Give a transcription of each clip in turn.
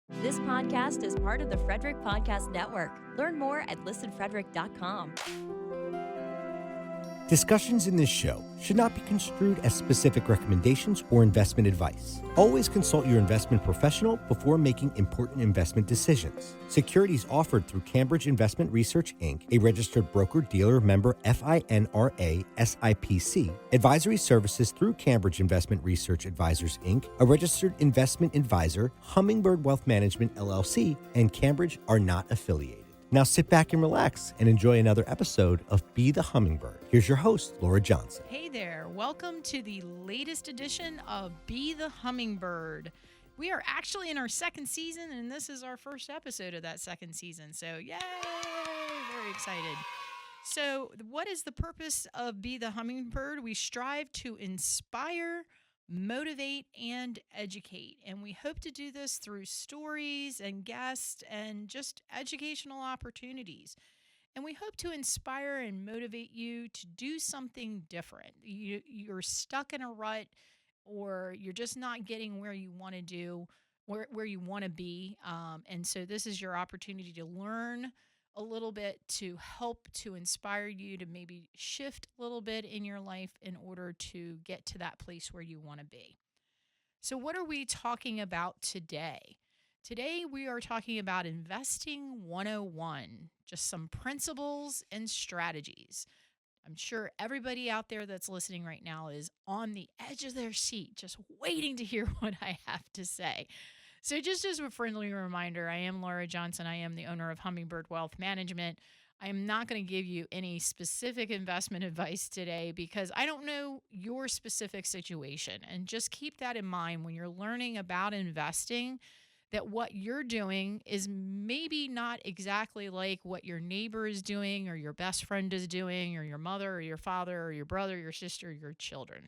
This podcast is part of the Frederick Podcast Network. Learn more at listenfrederick.com. Discussions in this show should not be construed as specific recommendations or investment advice. Always consult your investment professional before making important investment decisions. Securities offered through Cambridge Investment Research, Inc., a registered broker-dealer member FINRA SIPC. Advisory services through Cambridge Investment Research Advisors, Inc., a registered investment advisor, Hummingbird Wealth Management, LLC, and Cambridge are not affiliated. Now sit back and relax and enjoy another episode of Be the Hummingbird. Here's your host, Laura Johnson. Hey there. Welcome to the latest edition of Be the Hummingbird. We are actually in our second season, and this is our first episode of that second season. So, yay! Very excited. So, what is the purpose of Be the Hummingbird? We strive to inspire, motivate, and educate. And we hope to do this through stories and guests and just educational opportunities. And we hope to inspire and motivate you to do something different. You're stuck in a rut, or you're just not getting where you want to do, where you want to be. And so this is your opportunity to learn a little bit, to help to inspire you to maybe shift a little bit in your life in order to get to that place where you want to be. So what are we talking about today? Today we are talking about Investing 101, just some principles and strategies. I'm sure everybody out there that's listening right now is on the edge of their seat, just waiting to hear what I have to say. So just as a friendly reminder, I am Laura Johnson. I am the owner of Hummingbird Wealth Management. I am not going to give you any specific investment advice today because I don't know your specific situation. And just keep that in mind when you're learning about investing, that what you're doing is maybe not exactly like what your neighbor is doing or your best friend is doing or your mother or your father or your brother, your sister, your children.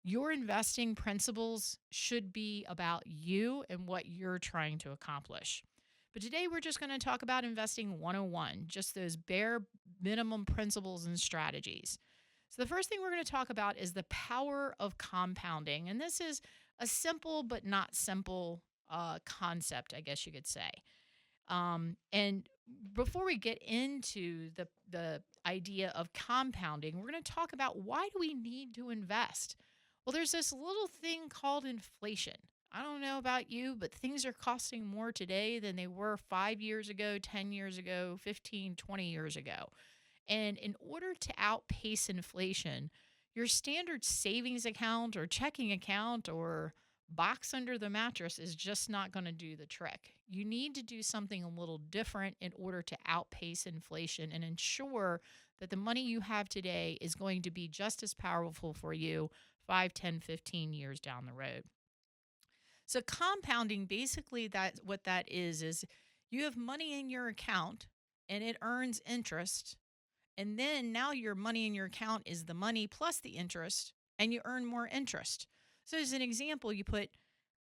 Your investing principles should be about you and what you're trying to accomplish. But today we're just going to talk about Investing 101, just those bare minimum principles and strategies. So the first thing we're going to talk about is the power of compounding. And this is a simple but not simple concept, I guess you could say. And before we get into the idea of compounding, we're going to talk about why do we need to invest? Well, there's this little thing called inflation. I don't know about you, but things are costing more today than they were 5 years ago, 10 years ago, 15, 20 years ago. And in order to outpace inflation, your standard savings account or checking account or box under the mattress is just not going to do the trick. You need to do something a little different in order to outpace inflation and ensure that the money you have today is going to be just as powerful for you 5, 10, 15 years down the road. So compounding, basically what that is you have money in your account and it earns interest. And then now your money in your account is the money plus the interest, and you earn more interest. So as an example, you put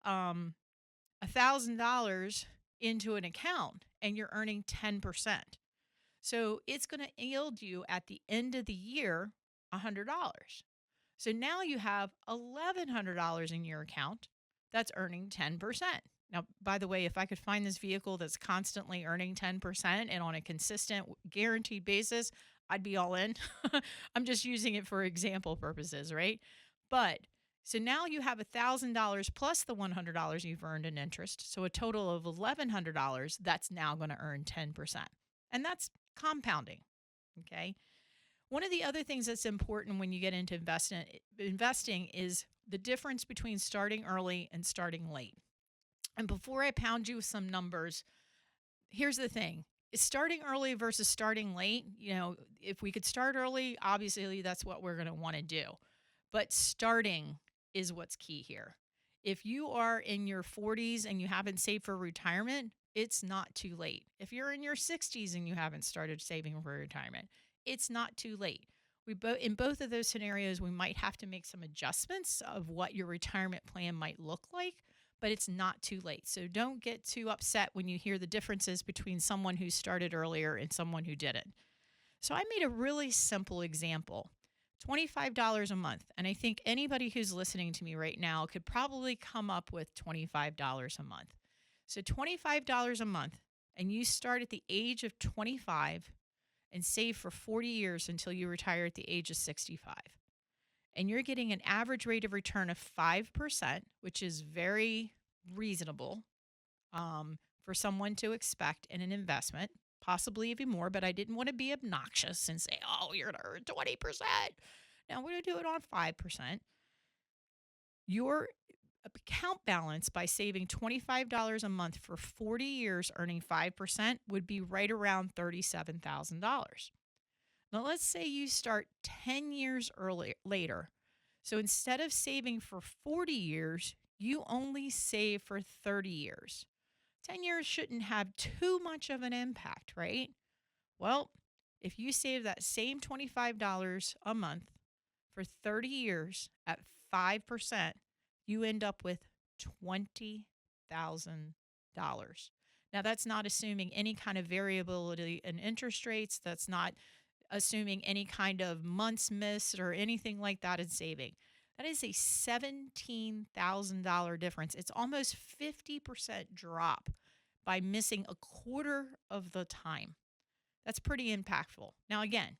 $1,000 into an account and you're earning 10%. So it's going to yield you at the end of the year $100. So now you have $1,100 in your account that's earning 10%. Now, by the way, if I could find this vehicle that's constantly earning 10% and on a consistent, guaranteed basis, I'd be all in. I'm just using it for example purposes, right? But so now you have $1,000 plus the $100 you've earned in interest. So a total of $1,100 that's now going to earn 10%. And that's compounding, okay? One of the other things that's important when you get into investing is the difference between starting early and starting late. And before I pound you with some numbers, here's the thing. Is starting early versus starting late, if we could start early, obviously that's what we're going to want to do. But starting is what's key here. If you are in your 40s and you haven't saved for retirement, it's not too late. If you're in your 60s and you haven't started saving for retirement, it's not too late. In both of those scenarios, we might have to make some adjustments of what your retirement plan might look like, but it's not too late. So don't get too upset when you hear the differences between someone who started earlier and someone who didn't. So I made a really simple example, $25 a month. And I think anybody who's listening to me right now could probably come up with $25 a month. So $25 a month, and you start at the age of 25 and save for 40 years until you retire at the age of 65. And you're getting an average rate of return of 5%, which is very reasonable for someone to expect in an investment, possibly even more, but I didn't want to be obnoxious and say, oh, you're going to earn 20%. Now we're going to do it on 5%. Your account balance by saving $25 a month for 40 years, earning 5%, would be right around $37,000. Now, let's say you start 10 years later. So instead of saving for 40 years, you only save for 30 years. 10 years shouldn't have too much of an impact, right? Well, if you save that same $25 a month for 30 years at 5%, you end up with $20,000. Now, that's not assuming any kind of variability in interest rates. That's not assuming any kind of months missed or anything like that in saving. That is a $17,000 difference. It's almost 50% drop by missing a quarter of the time. That's pretty impactful. Now, again,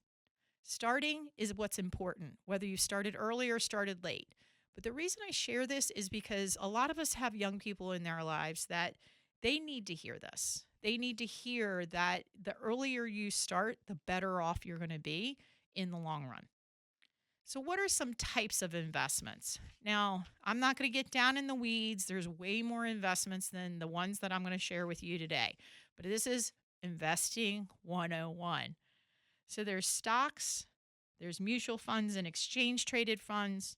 starting is what's important, whether you started early or started late. But the reason I share this is because a lot of us have young people in their lives that they need to hear this. They need to hear that the earlier you start, the better off you're going to be in the long run. So what are some types of investments? Now, I'm not going to get down in the weeds. There's way more investments than the ones that I'm going to share with you today. But this is Investing 101. So there's stocks, there's mutual funds and exchange traded funds,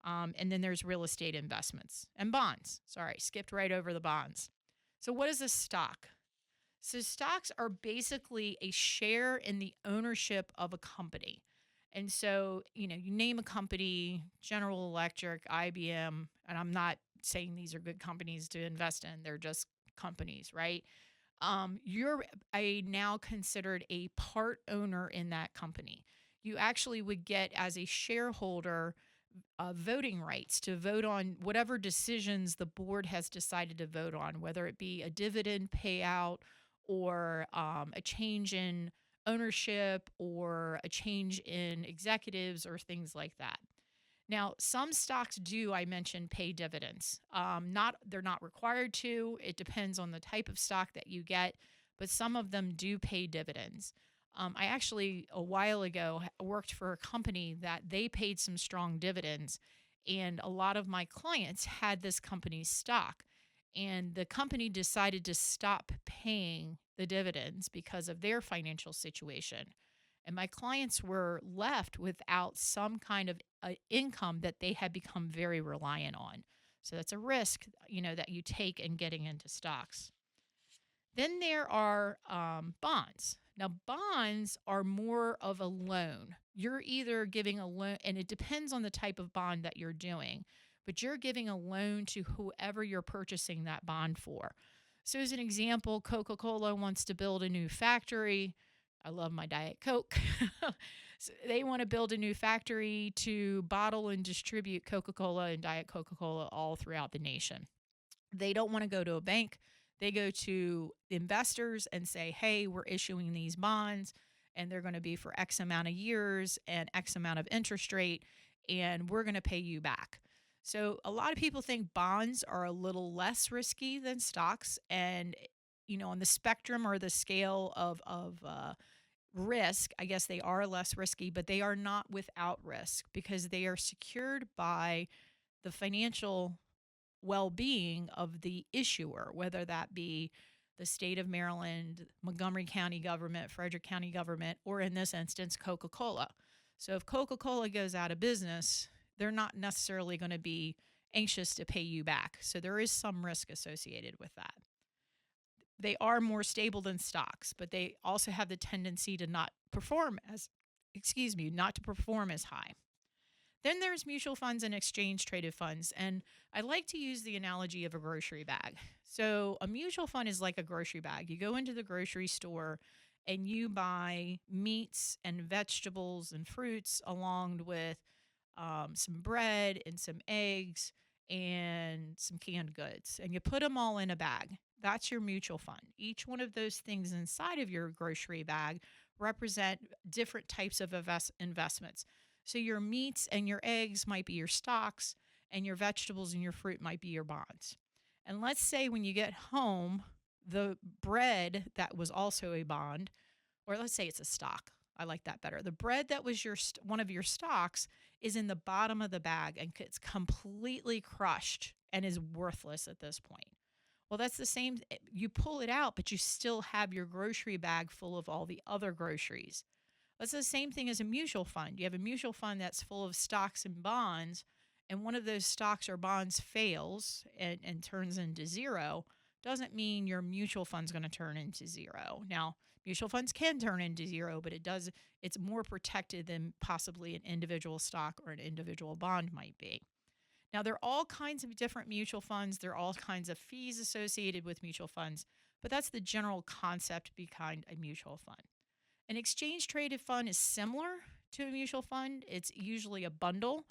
and then there's real estate investments and bonds. Sorry, skipped right over the bonds. So what is a stock? So stocks are basically a share in the ownership of a company. And so, you name a company, General Electric, IBM, and I'm not saying these are good companies to invest in. They're just companies, right? You're now considered a part owner in that company. You actually would get, as a shareholder, voting rights to vote on whatever decisions the board has decided to vote on, whether it be a dividend payout or a change in ownership or a change in executives or things like that. Now, some stocks do, I mentioned, pay dividends. They're not required to. It depends on the type of stock that you get, but some of them do pay dividends. I actually, a while ago, worked for a company that they paid some strong dividends, and a lot of my clients had this company's stock, and the company decided to stop paying the dividends because of their financial situation. And my clients were left without some kind of income that they had become very reliant on. So that's a risk, that you take in getting into stocks. Then there are bonds. Now, bonds are more of a loan. You're either giving a loan, and it depends on the type of bond that you're doing, but you're giving a loan to whoever you're purchasing that bond for. So as an example, Coca-Cola wants to build a new factory. I love my Diet Coke. So they want to build a new factory to bottle and distribute Coca-Cola and Diet Coca-Cola all throughout the nation. They don't want to go to a bank. They go to investors and say, hey, we're issuing these bonds, and they're going to be for X amount of years and X amount of interest rate, and we're going to pay you back. So a lot of people think bonds are a little less risky than stocks. And, on the spectrum or the scale of risk, I guess they are less risky, but they are not without risk because they are secured by the financial well-being of the issuer, whether that be the state of Maryland, Montgomery County government, Frederick County government, or in this instance, Coca-Cola. So if Coca-Cola goes out of business, they're not necessarily going to be anxious to pay you back. So there is some risk associated with that. They are more stable than stocks, but they also have the tendency to not to perform as high. Then there's mutual funds and exchange traded funds. And I like to use the analogy of a grocery bag. So a mutual fund is like a grocery bag. You go into the grocery store and you buy meats and vegetables and fruits along with some bread and some eggs and some canned goods. And you put them all in a bag. That's your mutual fund. Each one of those things inside of your grocery bag represent different types of investments. So your meats and your eggs might be your stocks, and your vegetables and your fruit might be your bonds. And let's say when you get home, the bread that was also a bond, or let's say it's a stock. I like that better. The bread that was one of your stocks is in the bottom of the bag and it's completely crushed and is worthless at this point. Well, that's the same. You pull it out, but you still have your grocery bag full of all the other groceries. That's the same thing as a mutual fund. You have a mutual fund that's full of stocks and bonds, and one of those stocks or bonds fails and turns into zero. Doesn't mean your mutual fund's going to turn into zero. Now, mutual funds can turn into zero, but it's more protected than possibly an individual stock or an individual bond might be. Now, there are all kinds of different mutual funds. There are all kinds of fees associated with mutual funds, but that's the general concept behind a mutual fund. An exchange-traded fund is similar to a mutual fund. It's usually a bundle,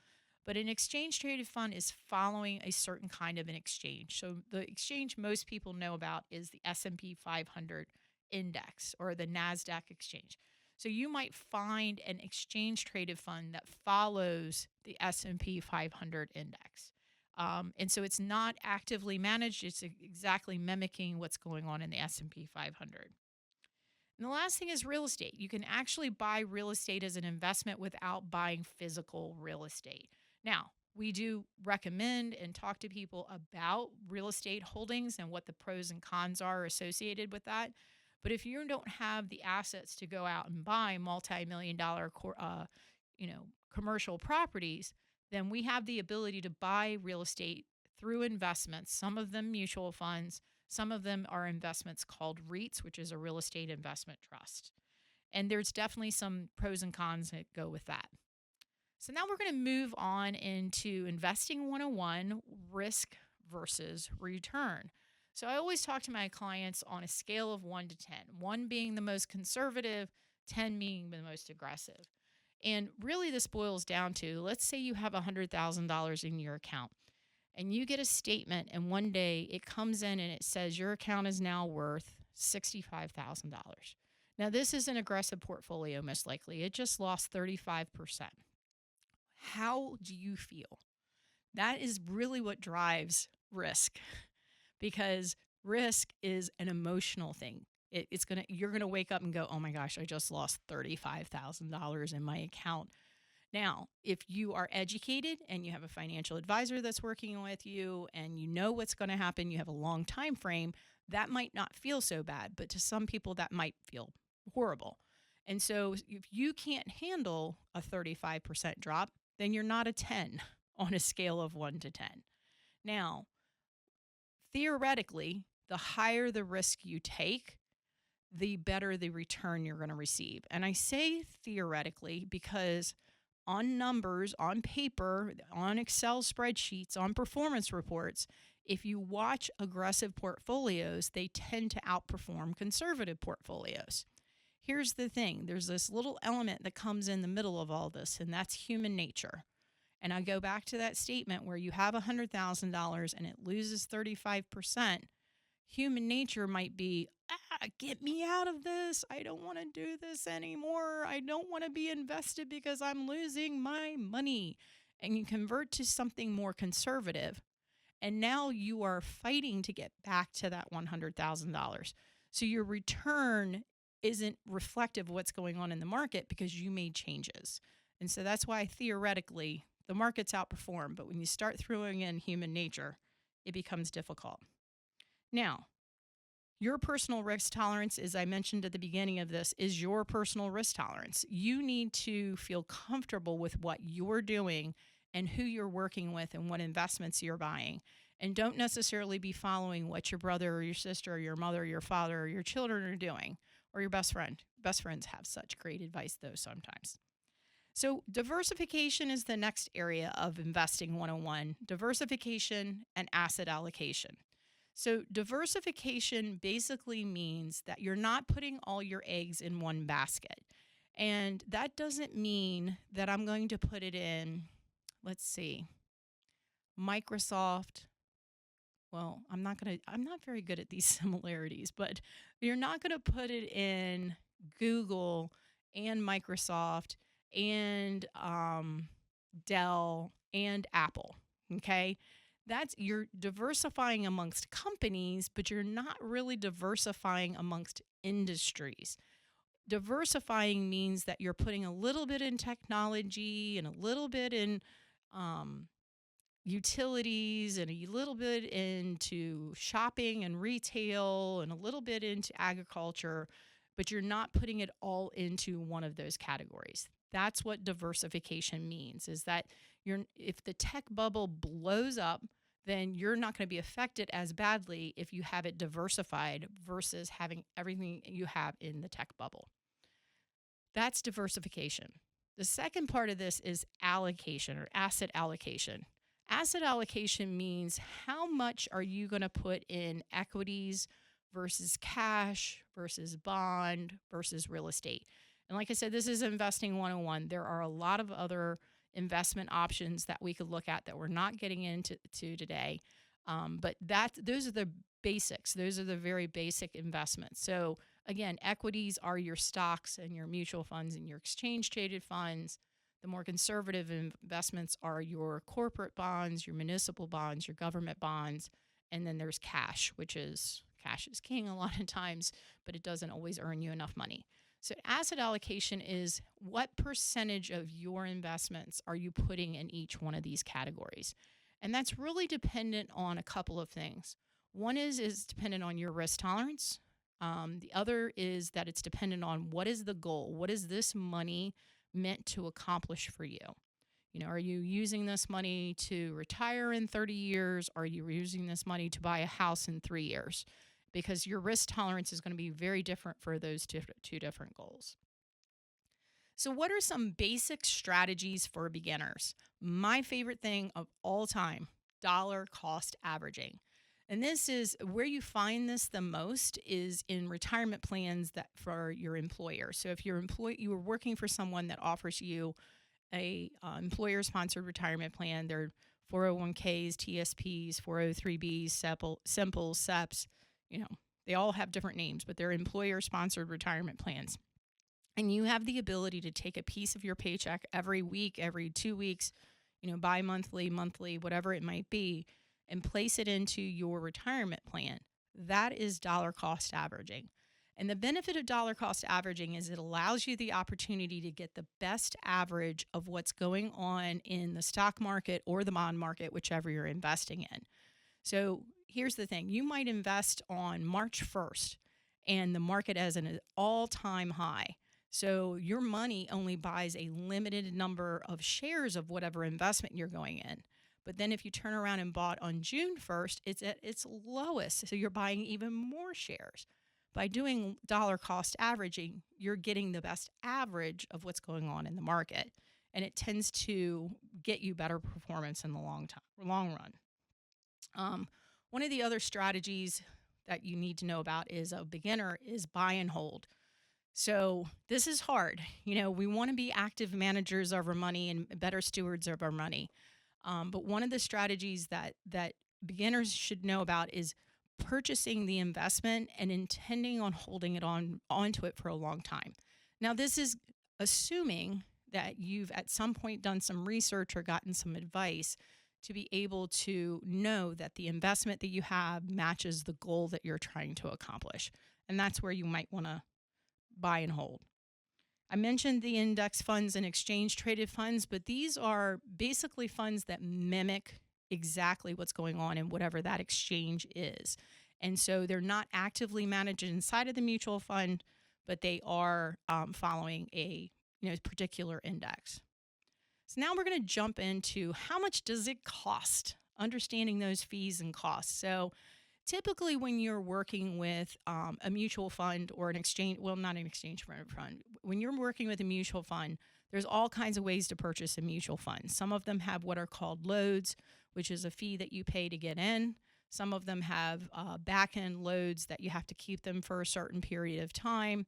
but an exchange-traded fund is following a certain kind of an exchange. So the exchange most people know about is the S&P 500 index or the NASDAQ exchange. So you might find an exchange-traded fund that follows the S&P 500 index. And so it's not actively managed. It's exactly mimicking what's going on in the S&P 500. And the last thing is real estate. You can actually buy real estate as an investment without buying physical real estate. Now, we do recommend and talk to people about real estate holdings and what the pros and cons are associated with that. But if you don't have the assets to go out and buy multi-million-dollar commercial properties, then we have the ability to buy real estate through investments, some of them mutual funds, some of them are investments called REITs, which is a real estate investment trust. And there's definitely some pros and cons that go with that. So now we're going to move on into Investing 101, risk versus return. So I always talk to my clients on a scale of 1 to 10, 1 being the most conservative, 10 being the most aggressive. And really this boils down to, let's say you have $100,000 in your account and you get a statement and one day it comes in and it says your account is now worth $65,000. Now this is an aggressive portfolio, most likely. It just lost 35%. How do you feel? That is really what drives risk, because risk is an emotional thing. You're gonna wake up and go, oh my gosh, I just lost $35,000 in my account. Now, if you are educated and you have a financial advisor that's working with you and you know what's going to happen, you have a long time frame, that might not feel so bad, but to some people that might feel horrible. And so if you can't handle a 35% drop, then you're not a 10 on a scale of 1 to 10. Now, theoretically, the higher the risk you take, the better the return you're going to receive. And I say theoretically because on numbers, on paper, on Excel spreadsheets, on performance reports, if you watch aggressive portfolios, they tend to outperform conservative portfolios. Here's the thing. There's this little element that comes in the middle of all this, and that's human nature. And I go back to that statement where you have $100,000 and it loses 35%. Human nature might be, get me out of this. I don't want to do this anymore. I don't want to be invested because I'm losing my money. And you convert to something more conservative. And now you are fighting to get back to that $100,000. So your return isn't reflective of what's going on in the market because you made changes. And so that's why theoretically the markets outperform. But when you start throwing in human nature, it becomes difficult. Now, your personal risk tolerance, as I mentioned at the beginning of this, is your personal risk tolerance. You need to feel comfortable with what you're doing and who you're working with and what investments you're buying. And don't necessarily be following what your brother or your sister or your mother or your father or your children are doing, or your best friend. Best friends have such great advice, though, sometimes. So diversification is the next area of Investing 101, diversification and asset allocation. So diversification basically means that you're not putting all your eggs in one basket. And that doesn't mean that I'm going to put it in, let's see, Microsoft, well, I'm not very good at these similarities, but you're not going to put it in Google and Microsoft and Dell and Apple. Okay. You're diversifying amongst companies, but you're not really diversifying amongst industries. Diversifying means that you're putting a little bit in technology and a little bit in um, utilities and a little bit into shopping and retail and a little bit into agriculture, but you're not putting it all into one of those categories. That's what diversification means, is that if the tech bubble blows up, then you're not going to be affected as badly if you have it diversified versus having everything you have in the tech bubble. That's diversification. The second part of this is allocation or asset allocation. Asset allocation means how much are you going to put in equities versus cash versus bond versus real estate. And like I said, this is investing 101. There are a lot of other investment options that we could look at that we're not getting into today. But those are the basics. Those are the very basic investments. So again, equities are your stocks and your mutual funds and your exchange traded funds. The more conservative investments are your corporate bonds, your municipal bonds, your government bonds. And then there's cash, cash is king a lot of times, but it doesn't always earn you enough money. So asset allocation is what percentage of your investments are you putting in each one of these categories? And that's really dependent on a couple of things. One is dependent on your risk tolerance. The other is that it's dependent on what is the goal? What is this money meant to accomplish for you? Are you using this money to retire in 30 years? Are you using this money to buy a house in 3 years? Because your risk tolerance is going to be very different for those two different goals. So what are some basic strategies for beginners? My favorite thing of all time, dollar cost averaging. And this is where you find this the most is in retirement plans that for your employer. So if you are working for someone that offers you a employer-sponsored retirement plan, their 401ks, TSPs, 403bs, simple, SEPs, they all have different names, but they're employer-sponsored retirement plans. And you have the ability to take a piece of your paycheck every week, every 2 weeks, bi-monthly, monthly, whatever it might be, and place it into your retirement plan. That is dollar cost averaging. And the benefit of dollar cost averaging is it allows you the opportunity to get the best average of what's going on in the stock market or the bond market, whichever you're investing in. So here's the thing. You might invest on March 1st and the market is an all-time high. So your money only buys a limited number of shares of whatever investment you're going in. But then if you turn around and bought on June 1st, it's at its lowest. So you're buying even more shares. By doing dollar cost averaging, you're getting the best average of what's going on in the market. And it tends to get you better performance in the long run. One of the other strategies that you need to know about is a beginner is buy and hold. So this is hard. We want to be active managers of our money and better stewards of our money. But one of the strategies that beginners should know about is purchasing the investment and intending on holding it onto it for a long time. Now, this is assuming that you've at some point done some research or gotten some advice to be able to know that the investment that you have matches the goal that you're trying to accomplish. And that's where you might want to buy and hold. I mentioned the index funds and exchange traded funds, but these are basically funds that mimic exactly what's going on in whatever that exchange is. And so they're not actively managed inside of the mutual fund, but they are following a particular index. So now we're going to jump into how much does it cost, understanding those fees and costs. So typically when you're working with a mutual fund or an exchange, well, not an exchange fund, when you're working with a mutual fund, there's all kinds of ways to purchase a mutual fund. Some of them have what are called loads, which is a fee that you pay to get in. Some of them have back-end loads that you have to keep them for a certain period of time.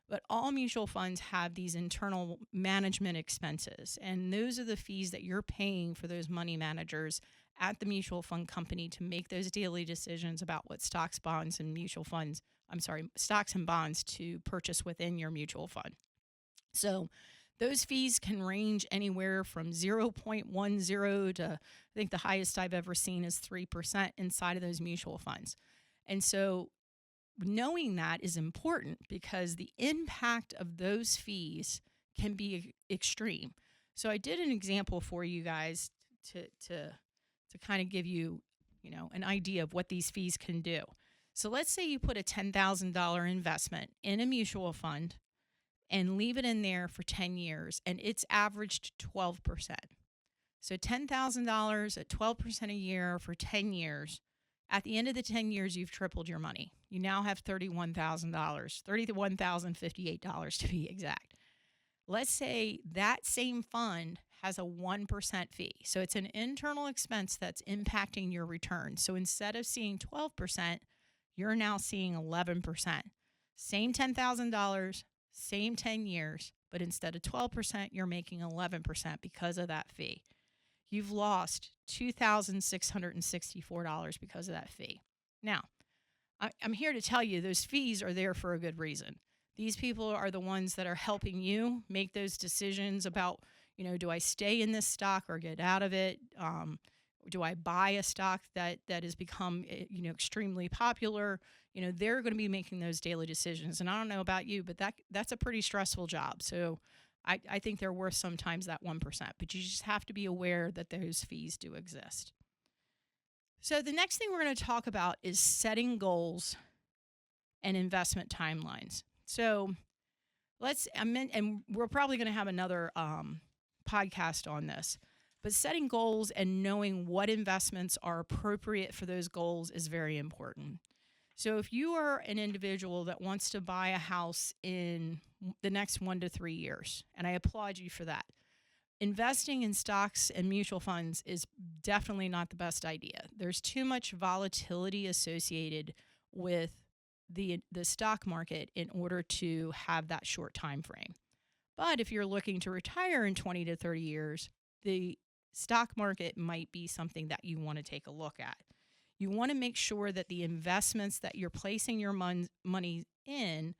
But all mutual funds have these internal management expenses, and those are the fees that you're paying for those money managers at the mutual fund company to make those daily decisions about what stocks, bonds, and stocks and bonds to purchase within your mutual fund. So those fees can range anywhere from 0.10 to, I think the highest I've ever seen is 3% inside of those mutual funds. And so knowing that is important because the impact of those fees can be extreme. So I did an example for you guys to kind of give you, an idea of what these fees can do. So let's say you put a $10,000 investment in a mutual fund and leave it in there for 10 years, and it's averaged 12%. So $10,000 at 12% a year for 10 years. At the end of the 10 years, you've tripled your money. You now have $31,000, $31,058 to be exact. Let's say that same fund has a 1% fee. So it's an internal expense that's impacting your return. So instead of seeing 12%, you're now seeing 11%. Same $10,000, same 10 years, but instead of 12%, you're making 11% because of that fee. You've lost $2,664 because of that fee. Now, I'm here to tell you those fees are there for a good reason. These people are the ones that are helping you make those decisions about, do I stay in this stock or get out of it? Do I buy a stock that has become, extremely popular? They're going to be making those daily decisions. And I don't know about you, but that's a pretty stressful job. So I think they're worth sometimes that 1%, but you just have to be aware that those fees do exist. So the next thing we're going to talk about is setting goals and investment timelines. So and we're probably going to have another podcast on this, but setting goals and knowing what investments are appropriate for those goals is very important. So if you are an individual that wants to buy a house in the next 1 to 3 years, and I applaud you for that, investing in stocks and mutual funds is definitely not the best idea. There's too much volatility associated with the stock market in order to have that short time frame. But if you're looking to retire in 20 to 30 years, the stock market might be something that you want to take a look at. You want to make sure that the investments that you're placing your money in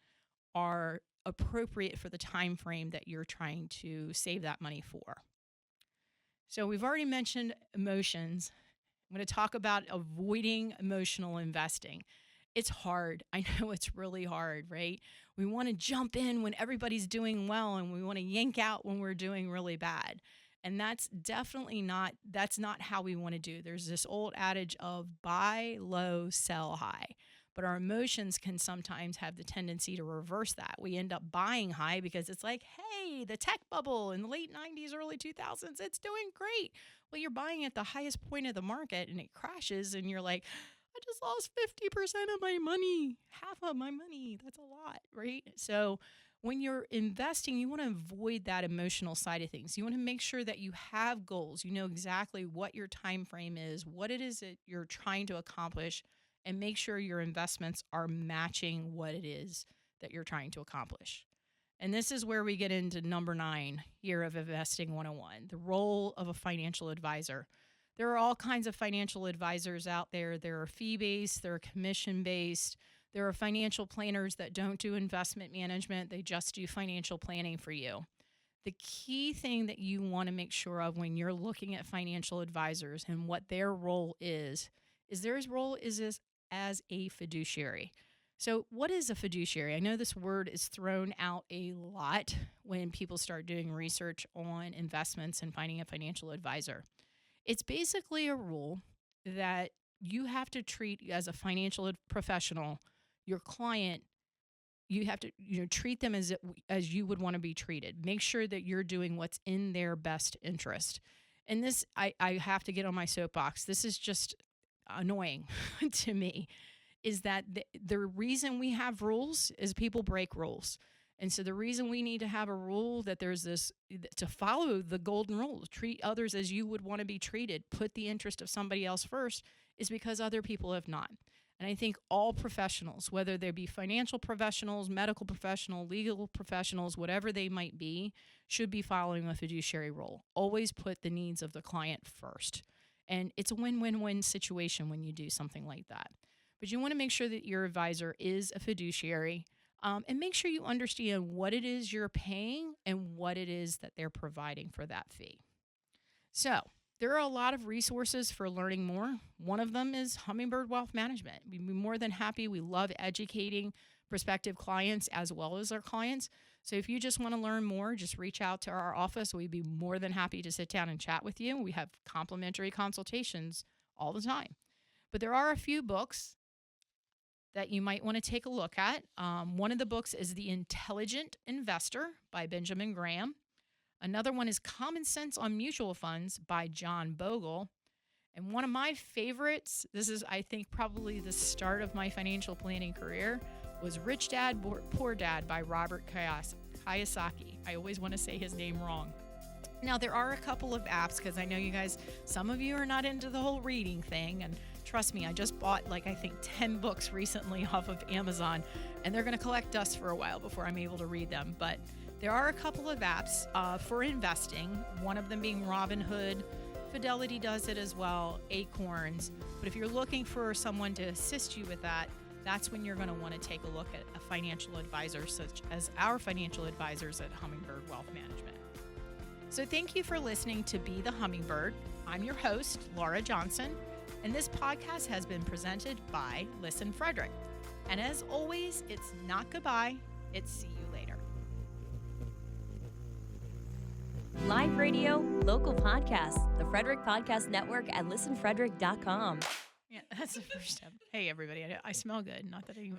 are appropriate for the time frame that you're trying to save that money for. So we've already mentioned emotions. I'm going to talk about avoiding emotional investing. It's hard. I know it's really hard, right? We want to jump in when everybody's doing well and we want to yank out when we're doing really bad. And that's not how we want to do. There's this old adage of buy low, sell high. But our emotions can sometimes have the tendency to reverse that. We end up buying high because it's like, hey, the tech bubble in the late 90s, early 2000s, it's doing great. Well, you're buying at the highest point of the market and it crashes and you're like, I just lost 50% of my money, half of my money. That's a lot, right? So when you're investing, you want to avoid that emotional side of things. You want to make sure that you have goals. You know exactly what your time frame is, what it is that you're trying to accomplish, and make sure your investments are matching what it is that you're trying to accomplish. And this is where we get into number 9 here of Investing 101, the role of a financial advisor. There are all kinds of financial advisors out there. There are fee-based, there are commission-based. There are financial planners that don't do investment management. They just do financial planning for you. The key thing that you want to make sure of when you're looking at financial advisors and what their role is their role is as a fiduciary. So what is a fiduciary? I know this word is thrown out a lot when people start doing research on investments and finding a financial advisor. It's basically a rule that you have to treat as a financial professional, your client, you have to treat them as you would want to be treated. Make sure that you're doing what's in their best interest. And this, I have to get on my soapbox. This is just annoying to me, is that the reason we have rules is people break rules. And so the reason we need to have a rule that there's this, to follow the golden rule, treat others as you would want to be treated, put the interest of somebody else first, is because other people have not. And I think all professionals, whether they be financial professionals, medical professionals, legal professionals, whatever they might be, should be following a fiduciary role. Always put the needs of the client first. And it's a win-win-win situation when you do something like that. But you want to make sure that your advisor is a fiduciary, and make sure you understand what it is you're paying and what it is that they're providing for that fee. So there are a lot of resources for learning more. One of them is Hummingbird Wealth Management. We'd be more than happy. We love educating prospective clients as well as our clients. So if you just want to learn more, just reach out to our office. We'd be more than happy to sit down and chat with you. We have complimentary consultations all the time. But there are a few books that you might want to take a look at. One of the books is The Intelligent Investor by Benjamin Graham. Another one is Common Sense on Mutual Funds by John Bogle. And one of my favorites, this is, I think, probably the start of my financial planning career, was Rich Dad, Poor Dad by Robert Kiyosaki. I always want to say his name wrong. Now, there are a couple of apps, because I know you guys, some of you are not into the whole reading thing. And trust me, I just bought, I think 10 books recently off of Amazon, and they're going to collect dust for a while before I'm able to read them. But there are a couple of apps for investing, one of them being Robinhood. Fidelity does it as well, Acorns. But if you're looking for someone to assist you with that, that's when you're going to want to take a look at a financial advisor such as our financial advisors at Hummingbird Wealth Management. So thank you for listening to Be the Hummingbird. I'm your host, Laura Johnson, and this podcast has been presented by Listen Frederick. And as always, it's not goodbye, it's see you later. Live radio, local podcasts, the Frederick Podcast Network at listenfrederick.com. Yeah, that's the first step. Hey, everybody, I smell good. Not that anybody